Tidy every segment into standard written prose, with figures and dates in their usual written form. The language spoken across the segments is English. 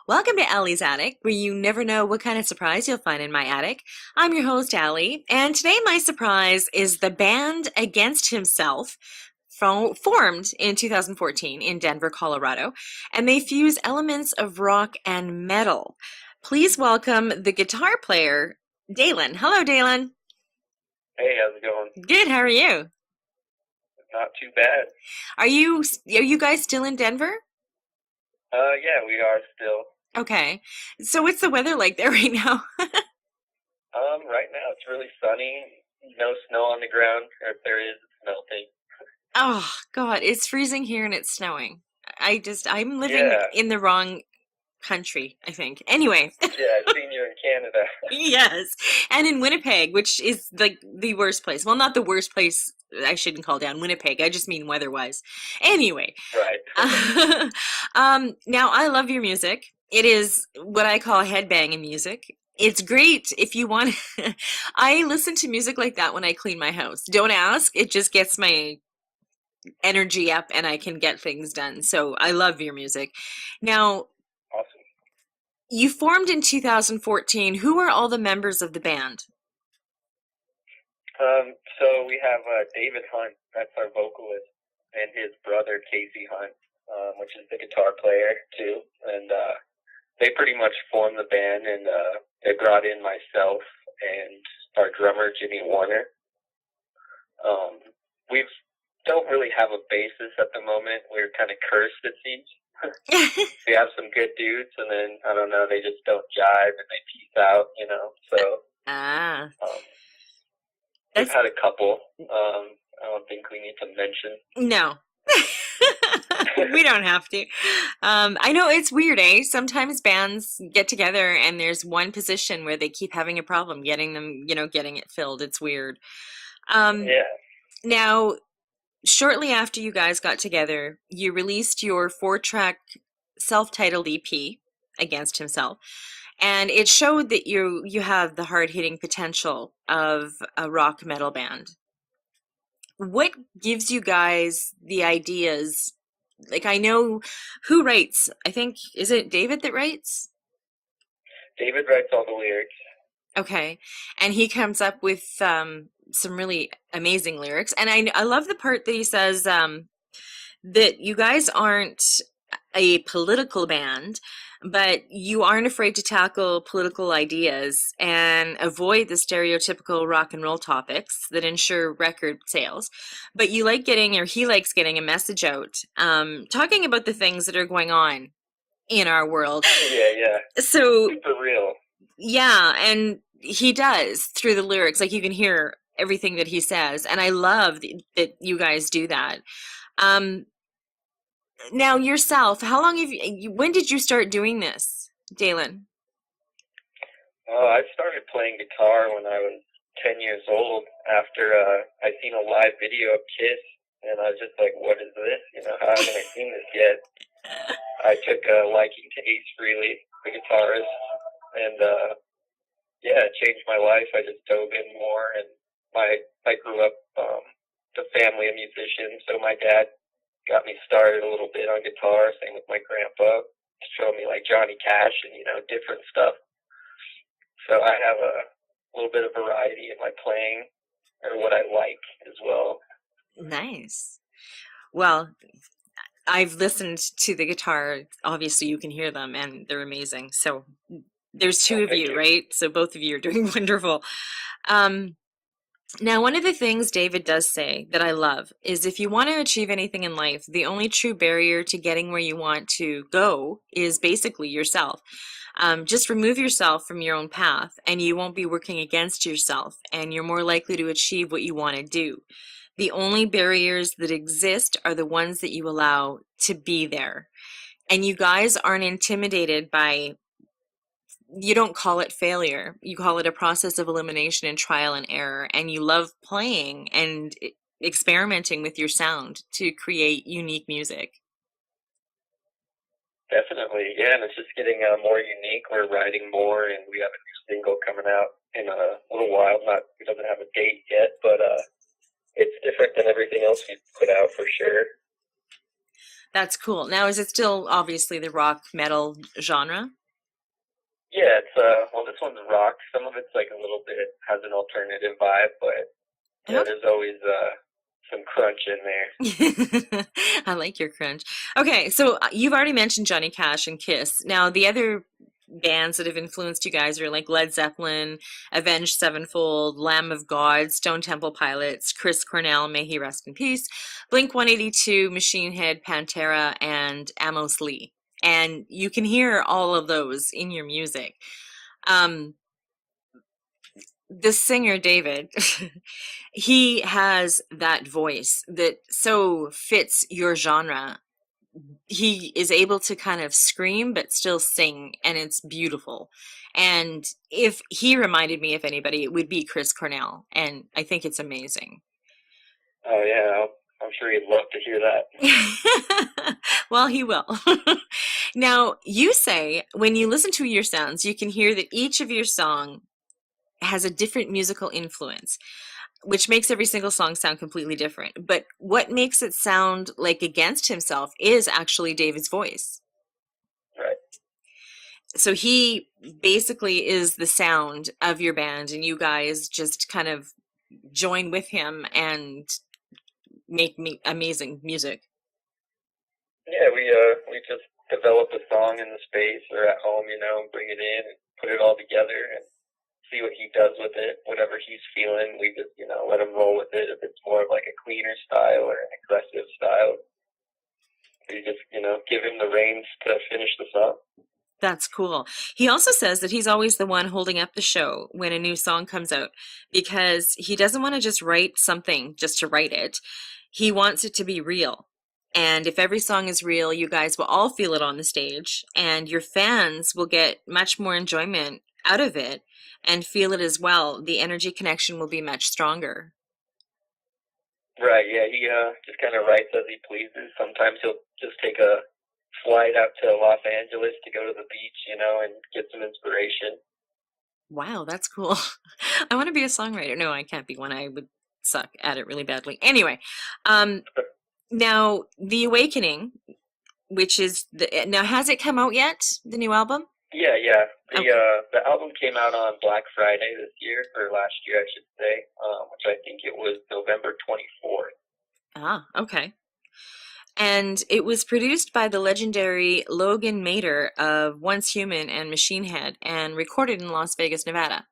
Welcome to Allie's Attic, where you never know what kind of surprise you'll find in my attic. I'm your host, Allie, and today my surprise is the band Against Himself, formed in 2014 in Denver, Colorado, and they fuse elements of rock and metal. Please welcome the guitar player, Dalen. Hello, Dalen. Hey, how's it going? Good, how are you? Not too bad. Are you guys still in Denver? Yeah, we are still. Okay. So what's the weather like there right now? Right now it's really sunny. No snow on the ground, or if there is, it's melting. Oh God, it's freezing here and it's snowing. I'm living Yeah, in the wrong country, I think. Anyway, yeah, I've seen you in Canada. yes. And in Winnipeg, which is like the worst place. Well, not the worst place. I shouldn't call down Winnipeg. I just mean weather-wise. Anyway, Right. now I love your music. It is what I call headbanging music. It's great if you want. I listen to music like that when I clean my house. Don't ask. It just gets my energy up and I can get things done. So I love your music. Now, Awesome. you formed in 2014. Who are all the members of the band? So we have David Hunt, that's our vocalist, and his brother Casey Hunt, which is the guitar player too. And they pretty much formed the band, and they brought in myself and our drummer Jimmy Warner. We don't really have a basis at the moment. We're kind of cursed, it seems. We have some good dudes, and then I don't know, they just don't jive and they peace out. So Ah, um, we've that's had a couple. I don't think we need to mention. no. We don't have to. I know it's weird, eh? Sometimes bands get together and there's one position where they keep having a problem getting them, getting it filled. It's weird. Um, Yeah, now, shortly after you guys got together, you released your four-track self-titled EP, Against Himself, and it showed that you have the hard-hitting potential of a rock metal band. What gives you guys the ideas? Like, I know who writes. I think, is it David that writes? David writes all the lyrics. Okay. And he comes up with some really amazing lyrics. And I love the part that he says that you guys aren't a political band, but you aren't afraid to tackle political ideas and avoid the stereotypical rock and roll topics that ensure record sales. But you like getting, or he likes getting a message out, talking about the things that are going on in our world. Yeah, yeah, So, super real. yeah, and he does through the lyrics. Like you can hear everything that he says. And I love that you guys do that. Um, Now, yourself, how long when did you start doing this, Dalen? I started playing guitar when I was 10 years old after I seen a live video of Kiss, and I was just like, what is this? How haven't I seen this yet? I took a liking to Ace Frehley, the guitarist, and yeah, it changed my life. I just dove in more, and I grew up the family of musicians, so my dad got me started a little bit on guitar, same with my grandpa, showed me like Johnny Cash and different stuff. So I have a little bit of variety in my playing, or what I like as well. Nice. Well, I've listened to the guitar. Obviously, you can hear them, and they're amazing. So there's two Well, of thank you, you. right? So both of you are doing wonderful. Um, Now, one of the things David does say that I love is if you want to achieve anything in life, the only true barrier to getting where you want to go is basically yourself. Just remove yourself from your own path, and you won't be working against yourself, and you're more likely to achieve what you want to do. The only barriers that exist are the ones that you allow to be there. And you guys aren't intimidated by, you don't call it failure. You call it a process of elimination and trial and error. And you love playing and experimenting with your sound to create unique music. Definitely, yeah, and it's just getting more unique. We're writing more, and we have a new single coming out in a little while. Not, it doesn't have a date yet, but it's different than everything else we've put out for sure. That's cool. Now, is it still obviously the rock metal genre? Yeah, it's well, this one's rock. Some of it's like a little bit has an alternative vibe, but yeah, Okay. there's always some crunch in there. I like your crunch. Okay, so you've already mentioned Johnny Cash and Kiss. Now, the other bands that have influenced you guys are like Led Zeppelin, Avenged Sevenfold, Lamb of God, Stone Temple Pilots, Chris Cornell, may he rest in peace, Blink 182, Machine Head, Pantera, and Amos Lee. And you can hear all of those in your music. Um, the singer David, he has that voice that so fits your genre. He is able to kind of scream but still sing, and it's beautiful. And if he reminded me of anybody, it would be Chris Cornell, and I think it's amazing. Oh yeah, I'm sure you'd love to hear that. Well, he will. Now, you say when you listen to your sounds, you can hear that each of your song has a different musical influence, which makes every single song sound completely different. But what makes it sound like Against Himself is actually David's voice. Right. So he basically is the sound of your band, and you guys just kind of join with him and make me amazing music. Yeah, we just develop a song in the space or at home, and bring it in and put it all together and see what he does with it. Whatever he's feeling, we just let him roll with it. If it's more of like a cleaner style or an aggressive style, we just give him the reins to finish the song. That's cool. He also says that he's always the one holding up the show when a new song comes out because he doesn't want to just write something just to write it. He wants it to be real. And if every song is real, you guys will all feel it on the stage, and your fans will get much more enjoyment out of it and feel it as well. The energy connection will be much stronger. Right. Yeah. He just kind of writes as he pleases. Sometimes he'll just take a flight out to Los Angeles to go to the beach, and get some inspiration. Wow, that's cool. I want to be a songwriter. No, I can't be one. I would suck at it really badly. Anyway, um, now The Awakening, which is now has it come out yet? The new album? Yeah, yeah. The Okay. the album came out on Black Friday this year, or last year, I should say, which I think it was November 24th. Ah, okay. And it was produced by the legendary Logan Mader of Once Human and Machine Head and recorded in Las Vegas, Nevada.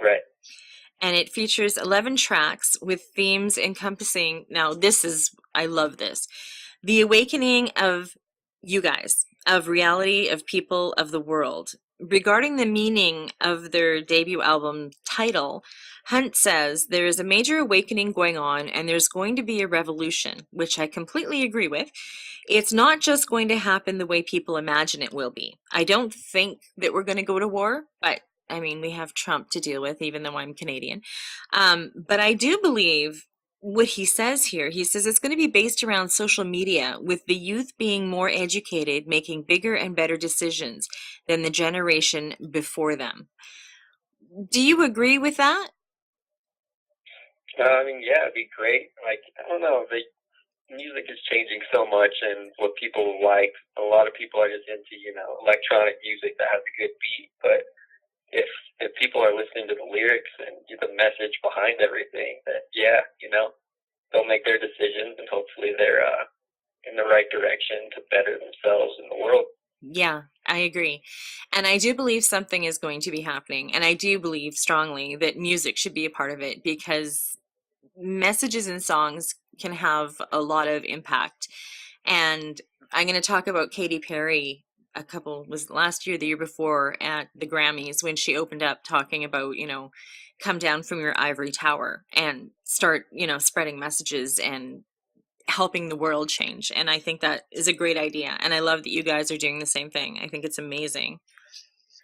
Right. And it features 11 tracks with themes encompassing, now this is, I love this, the awakening of you guys, of reality, of people, of the world. Regarding the meaning of their debut album title, Hunt says there is a major awakening going on and there's going to be a revolution, which I completely agree with. It's not just going to happen the way people imagine it will be. I don't think that we're going to go to war, but I mean, we have Trump to deal with, even though I'm Canadian. But I do believe what he says here. He says it's going to be based around social media, with the youth being more educated, making bigger and better decisions than the generation before them. Do you agree with that? I mean, yeah, it'd be great. Like, I don't know, the music is changing so much, and what people like. A lot of people are just into, electronic music that has a good beat. But if people are listening to the lyrics and the message behind everything, then yeah, they'll make their decisions, and hopefully they're in the right direction to better themselves in the world. Yeah, I agree. And I do believe something is going to be happening. And I do believe strongly that music should be a part of it because messages and songs can have a lot of impact. And I'm going to talk about Katy Perry was last year, the year before at the Grammys when she opened up talking about, come down from your ivory tower and start, spreading messages and helping the world change. And I think that is a great idea. And I love that you guys are doing the same thing. I think it's amazing.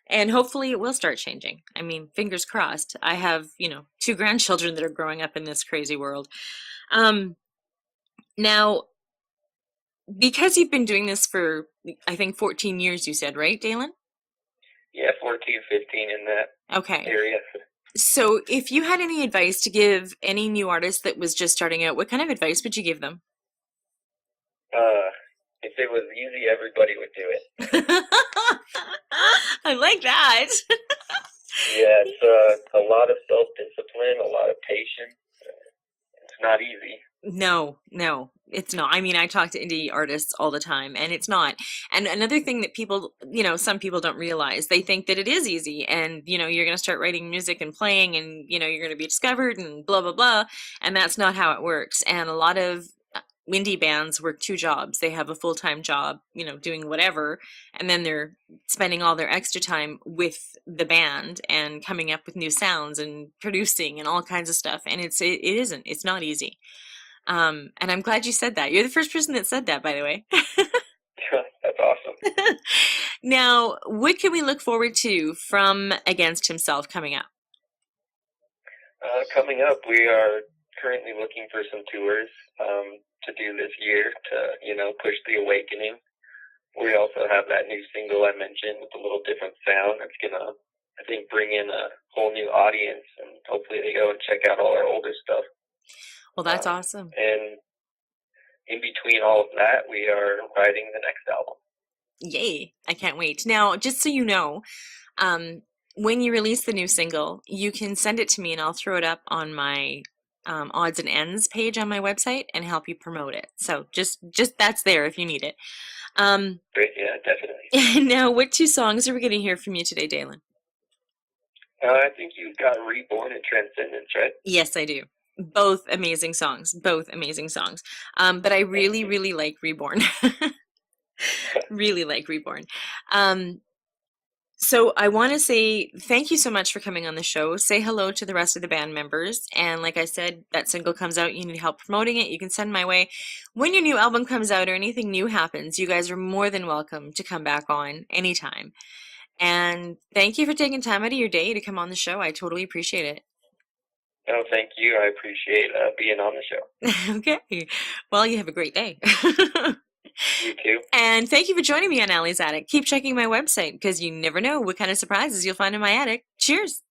And hopefully it will start changing. I mean, fingers crossed. I have, two grandchildren that are growing up in this crazy world. Now, because you've been doing this for, I think, 14 years, you said, right, Dalen? Yeah, 14, 15 in that Okay. area. So if you had any advice to give any new artist that was just starting out, what kind of advice would you give them? If it was easy, everybody would do it. I like that. Yeah, it's a lot of self-discipline, a lot of patience. It's not easy. No, it's not. I mean, I talk to indie artists all the time, and it's not. And another thing that people, some people don't realize, they think that it is easy, and, you're going to start writing music and playing, and, you're going to be discovered, and blah, blah, blah. And that's not how it works. And a lot of indie bands work two jobs. They have a full-time job, doing whatever, and then they're spending all their extra time with the band and coming up with new sounds and producing and all kinds of stuff. And it's not easy. And I'm glad you said that. You're the first person that said that, by the way. That's awesome. Now, what can we look forward to from Against Himself coming up? Coming up, we are currently looking for some tours to do this year to, push the awakening. We also have that new single I mentioned with a little different sound that's going to, I think, bring in a whole new audience, and hopefully they go and check out all our older stuff. Well, that's awesome. And in between all of that, we are writing the next album. Yay. I can't wait. Now, just so you know, when you release the new single, you can send it to me and I'll throw it up on my odds and ends page on my website and help you promote it. So just that's there if you need it. Great, yeah, definitely. Now, what two songs are we going to hear from you today, Dalen? I think you've got Reborn and Transcendence, right? Yes, I do. Both amazing songs. But I really, really like Reborn. Really like Reborn. So I want to say thank you so much for coming on the show. Say hello to the rest of the band members. And like I said, that single comes out. You need help promoting it. You can send my way. When your new album comes out or anything new happens, you guys are more than welcome to come back on anytime. And thank you for taking time out of your day to come on the show. I totally appreciate it. No, thank you. I appreciate being on the show. Okay. Well, you have a great day. You too. And thank you for joining me on Allie's Attic. Keep checking my website because you never know what kind of surprises you'll find in my attic. Cheers.